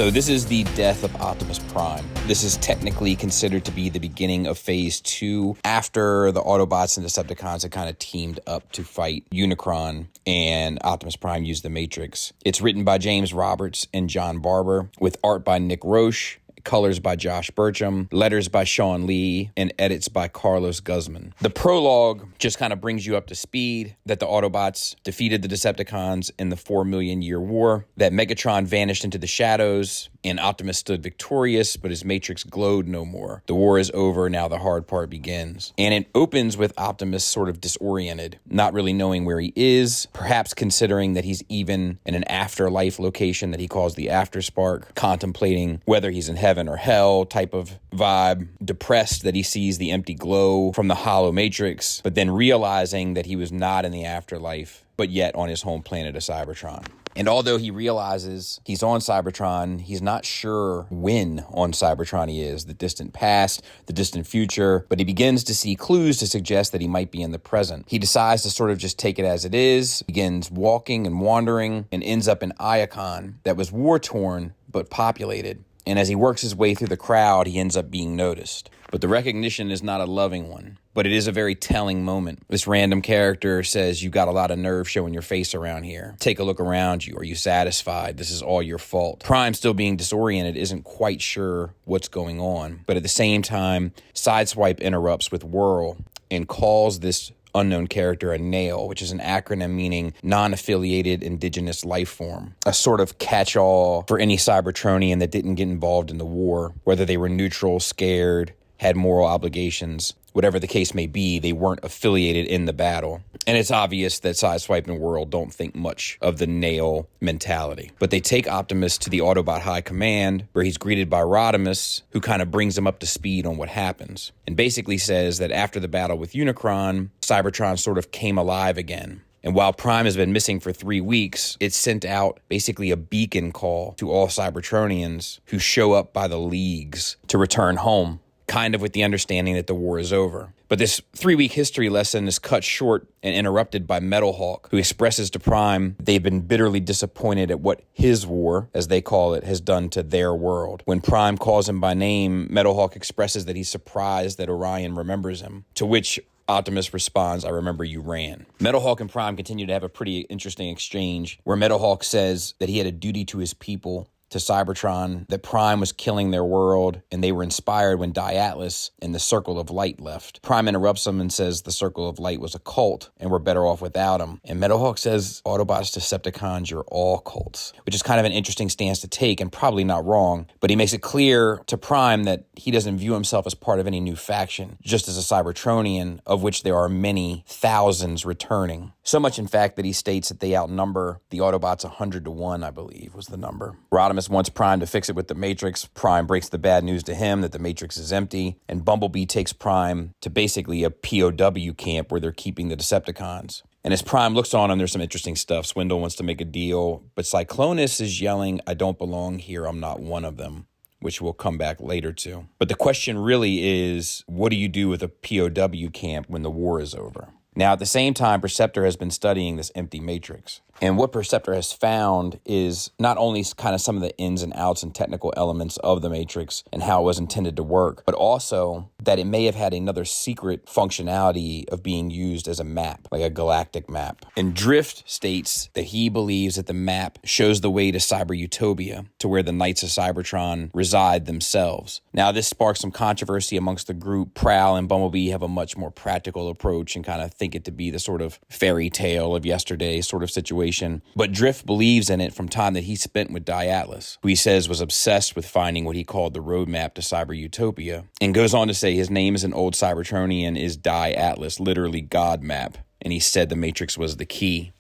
So this is the death of Optimus Prime. This is technically considered to be the beginning of Phase 2 after the Autobots and Decepticons had kind of teamed up to fight Unicron and Optimus Prime used the Matrix. It's written by James Roberts and John Barber with art by Nick Roche, colors by Josh Burcham, letters by Sean Lee, and edits by Carlos Guzman. The prologue just kind of brings you up to speed that the Autobots defeated the Decepticons in the 4 Million Year War, that Megatron vanished into the shadows, and Optimus stood victorious, but his Matrix glowed no more. The war is over, now the hard part begins. And it opens with Optimus sort of disoriented, not really knowing where he is, perhaps considering that he's even in an afterlife location that he calls the Afterspark, contemplating whether he's in heaven or hell type of vibe, depressed that he sees the empty glow from the hollow Matrix, but then realizing that he was not in the afterlife, but yet on his home planet of Cybertron. And although he realizes he's on Cybertron, he's not sure when on Cybertron he is, the distant past, the distant future, but he begins to see clues to suggest that he might be in the present. He decides to sort of just take it as it is, begins walking and wandering, and ends up in Iacon that was war-torn but populated. And as he works his way through the crowd, he ends up being noticed. But the recognition is not a loving one, but it is a very telling moment. This random character says, "You got a lot of nerve showing your face around here. Take a look around you. Are you satisfied? This is all your fault." Prime, still being disoriented, isn't quite sure what's going on. But at the same time, Sideswipe interrupts with Whirl and calls this unknown character a NAIL, which is an acronym meaning non-affiliated indigenous life form, a sort of catch-all for any Cybertronian that didn't get involved in the war, whether they were neutral, scared, had moral obligations. Whatever the case may be, they weren't affiliated in the battle. And it's obvious that Sideswipe and Whirl don't think much of the NAIL mentality. But they take Optimus to the Autobot High Command, where he's greeted by Rodimus, who kind of brings him up to speed on what happens, and basically says that after the battle with Unicron, Cybertron sort of came alive again. And while Prime has been missing for 3 weeks, it sent out basically a beacon call to all Cybertronians who show up by the leagues to return home, kind of with the understanding that the war is over. But this 3-week history lesson is cut short and interrupted by Metalhawk, who expresses to Prime they've been bitterly disappointed at what his war, as they call it, has done to their world. When Prime calls him by name, Metalhawk expresses that he's surprised that Orion remembers him, to which Optimus responds, "I remember you ran." Metalhawk and Prime continue to have a pretty interesting exchange, where Metalhawk says that he had a duty to his people, to Cybertron, that Prime was killing their world, and they were inspired when Atlas and the Circle of Light left. Prime interrupts him and says the Circle of Light was a cult, and we're better off without him. And Metalhawk says, "Autobots, Decepticons, you're all cults," which is kind of an interesting stance to take, and probably not wrong, but he makes it clear to Prime that he doesn't view himself as part of any new faction, just as a Cybertronian, of which there are many thousands returning. So much, in fact, that he states that they outnumber the Autobots 100 to 1, I believe, was the number. Rodimus wants Prime to fix it with the Matrix. Prime breaks the bad news to him that the Matrix is empty, and Bumblebee takes Prime to basically a POW camp where they're keeping the Decepticons. And as Prime looks on him, there's some interesting stuff. Swindle wants to make a deal, but Cyclonus is yelling, "I don't belong here, I'm not one of them," which we'll come back later to. But the question really is, what do you do with a POW camp when the war is over? Now, at the same time, Perceptor has been studying this empty Matrix. And what Perceptor has found is not only kind of some of the ins and outs and technical elements of the Matrix and how it was intended to work, but also that it may have had another secret functionality of being used as a map, like a galactic map. And Drift states that he believes that the map shows the way to Cyberutopia, to where the Knights of Cybertron reside themselves. Now, this sparks some controversy amongst the group. Prowl and Bumblebee have a much more practical approach and kind of think it to be the sort of fairy tale of yesterday sort of situation. But Drift believes in it from time that he spent with Atlas, who he says was obsessed with finding what he called the roadmap to Cyberutopia, and goes on to say his name as an old Cybertronian is Atlas, literally God map, and he said the Matrix was the key.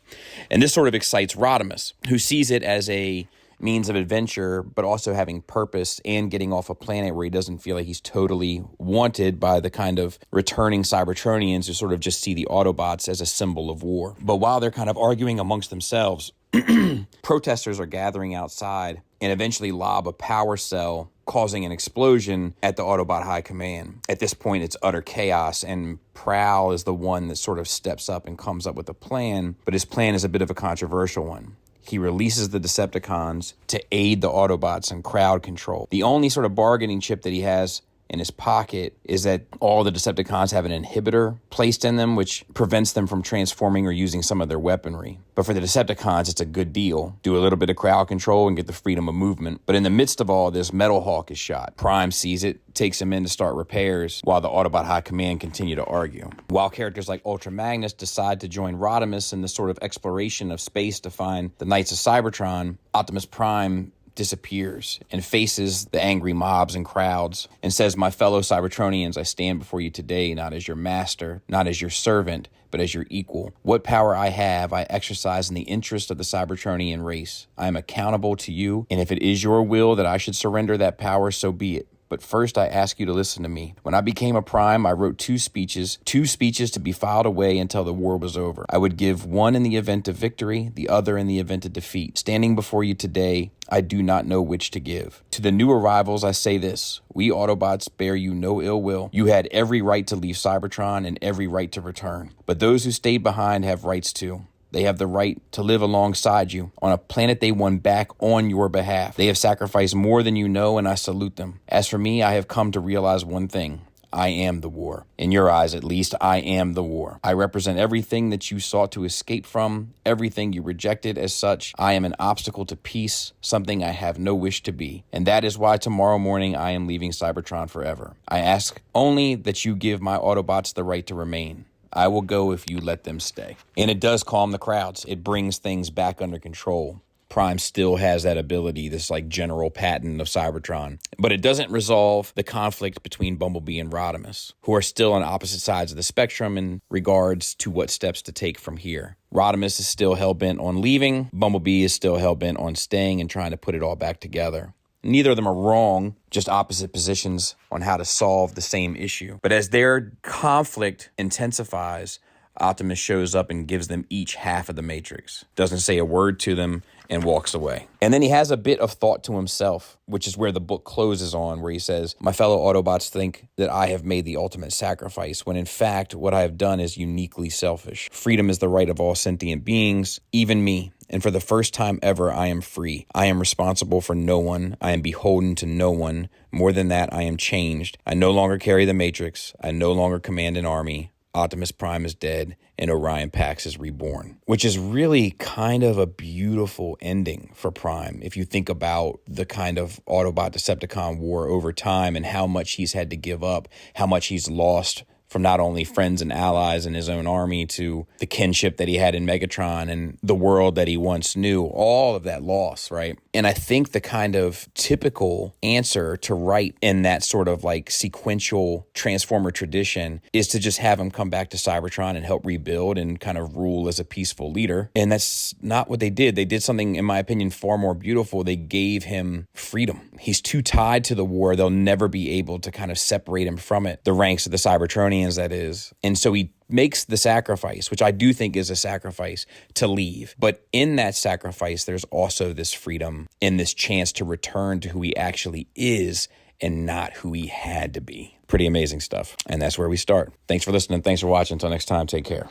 And this sort of excites Rodimus, who sees it as a means of adventure, but also having purpose and getting off a planet where he doesn't feel like he's totally wanted by the kind of returning Cybertronians who sort of just see the Autobots as a symbol of war. But while they're kind of arguing amongst themselves, protesters are gathering outside and eventually lob a power cell, causing an explosion at the Autobot High Command. At this point, it's utter chaos, and Prowl is the one that sort of steps up and comes up with a plan, but his plan is a bit of a controversial one. He releases the Decepticons to aid the Autobots in crowd control. The only sort of bargaining chip that he has in his pocket is that all the Decepticons have an inhibitor placed in them, which prevents them from transforming or using some of their weaponry. But for the Decepticons, it's a good deal. Do a little bit of crowd control and get the freedom of movement. But in the midst of all this, Metal Hawk is shot. Prime sees it, takes him in to start repairs, while the Autobot High Command continue to argue. While characters like Ultra Magnus decide to join Rodimus in the sort of exploration of space to find the Knights of Cybertron, Optimus Prime disappears and faces the angry mobs and crowds and says, "My fellow Cybertronians, I stand before you today not as your master, not as your servant, but as your equal. What power I have, I exercise in the interest of the Cybertronian race. I am accountable to you, and if it is your will that I should surrender that power, so be it. But first, I ask you to listen to me. When I became a Prime, I wrote two speeches to be filed away until the war was over. I would give one in the event of victory, the other in the event of defeat. Standing before you today, I do not know which to give. To the new arrivals, I say this. We Autobots bear you no ill will. You had every right to leave Cybertron and every right to return. But those who stayed behind have rights too. They have the right to live alongside you on a planet they won back on your behalf. They have sacrificed more than you know, and I salute them. As for me, I have come to realize one thing. I am the war. In your eyes, at least, I am the war. I represent everything that you sought to escape from, everything you rejected as such. I am an obstacle to peace, something I have no wish to be. And that is why tomorrow morning I am leaving Cybertron forever. I ask only that you give my Autobots the right to remain. I will go if you let them stay." And it does calm the crowds. It brings things back under control. Prime still has that ability, this like general patent of Cybertron. But it doesn't resolve the conflict between Bumblebee and Rodimus, who are still on opposite sides of the spectrum in regards to what steps to take from here. Rodimus is still hell-bent on leaving. Bumblebee is still hell-bent on staying and trying to put it all back together. Neither of them are wrong, just opposite positions on how to solve the same issue. But as their conflict intensifies, Optimus shows up and gives them each half of the Matrix. Doesn't say a word to them and walks away. And then he has a bit of thought to himself, which is where the book closes on, where he says, "My fellow Autobots think that I have made the ultimate sacrifice, when in fact what I have done is uniquely selfish. Freedom is the right of all sentient beings, even me. And for the first time ever, I am free. I am responsible for no one. I am beholden to no one. More than that, I am changed. I no longer carry the Matrix. I no longer command an army. Optimus Prime is dead, and Orion Pax is reborn." Which is really kind of a beautiful ending for Prime, if you think about the kind of Autobot-Decepticon war over time and how much he's had to give up, how much he's lost from not only friends and allies in his own army to the kinship that he had in Megatron and the world that he once knew, all of that loss, right? And I think the kind of typical answer to write in that sort of like sequential Transformer tradition is to just have him come back to Cybertron and help rebuild and kind of rule as a peaceful leader. And that's not what they did. They did something, in my opinion, far more beautiful. They gave him freedom. He's too tied to the war. They'll never be able to kind of separate him from it. The ranks of the Cybertronians, that is. And so he makes the sacrifice, which I do think is a sacrifice, to leave. But in that sacrifice, there's also this freedom and this chance to return to who he actually is and not who he had to be. Pretty amazing stuff. And that's where we start. Thanks for listening. Thanks for watching. Until next time, take care.